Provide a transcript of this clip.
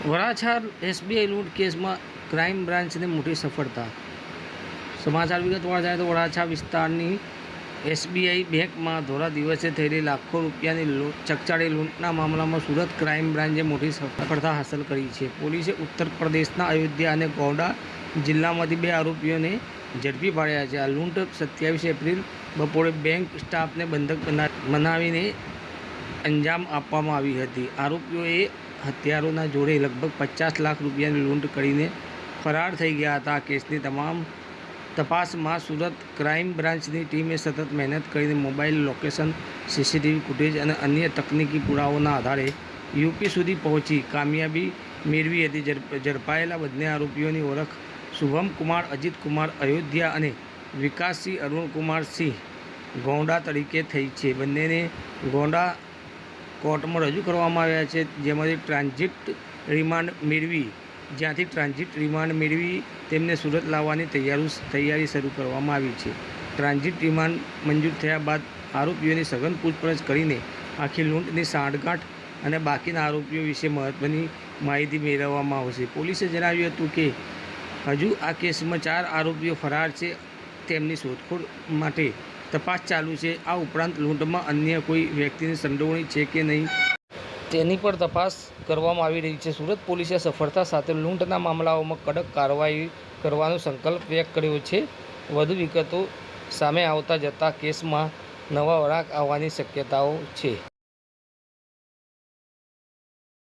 Varachha SBI લૂંટ કેસમાં crime બ્રાન્ચને મોટી સફળતા। સમાચાર વિગતવાર જાય તો વરાછા વિસ્તારની એસબીઆઈ બેંકમાં ધોળા દિવસે થયેલી લાખો રૂપિયાની ચકચારી લૂંટના મામલામાં સુરત ક્રાઇમ બ્રાન્ચે મોટી સફળતા હાંસલ કરી છે। પોલીસે ઉત્તર પ્રદેશના અયોધ્યા અને ગોંડા જિલ્લામાંથી 2 આરોપીઓને ઝડપી પાડ્યા છે। આ લૂંટ 27 એપ્રિલ બપોરે બેંક સ્ટાફને બંધક બનાવીને અંજામ આપવામાં આવી હતી। આરોપીઓએ હથિયારોના જોડે લગભગ 50 લાખ રૂપિયાની લૂંટ કરીને ફરાર થઈ ગયા હતા। આ કેસની તમામ તપાસમાં સુરત ક્રાઇમ બ્રાન્ચની ટીમે સતત મહેનત કરીને મોબાઈલ લોકેશન, સીસીટીવી ફૂટેજ અને અન્ય તકનીકી પુરાવાઓના આધારે યુપી સુધી પહોંચી કામયાબી મેળવી હતી। ઝડપાયેલા બંને આરોપીઓની ઓળખ શુભમ કુમાર અજીત કુમાર અયોધ્યા અને વિકાસસિંહ અરુણકુમાર સિંહ ગોંડા તરીકે થઈ છે। બંનેને ગોંડા કોર્ટમાં રજૂ કરવામાં આવ્યા છે, જેમાંથી ટ્રાન્ઝિટ રિમાન્ડ મેળવી તેમને સુરત લાવવાની તૈયારી શરૂ કરવામાં આવી છે। ટ્રાન્ઝિટ રિમાન્ડ મંજૂર થયા બાદ આરોપીઓની સઘન પૂછપરછ કરીને આખી લૂંટની સાંઠગાંઠ અને બાકીના આરોપીઓ વિશે મહત્ત્વની માહિતી મેળવવામાં આવશે। પોલીસે જણાવ્યું હતું કે હજુ આ કેસમાં 4 આરોપીઓ ફરાર છે, તેમની શોધખોળ માટે તપાસ ચાલુ છે। આ ઉપરાંત લૂંટમાં અન્ય કોઈ વ્યક્તિની સંડોવણી છે કે નહીં તેની પર તપાસ કરવામાં આવી રહી છે। સુરત પોલીસે સફળતા સાથે લૂંટના મામલાઓમાં કડક કાર્યવાહી કરવાનો સંકલ્પ વ્યક્ત કર્યો છે। વધુ વિગતો સામે આવતા જતા કેસમાં નવા વળાંક આવવાની શક્યતાઓ છે।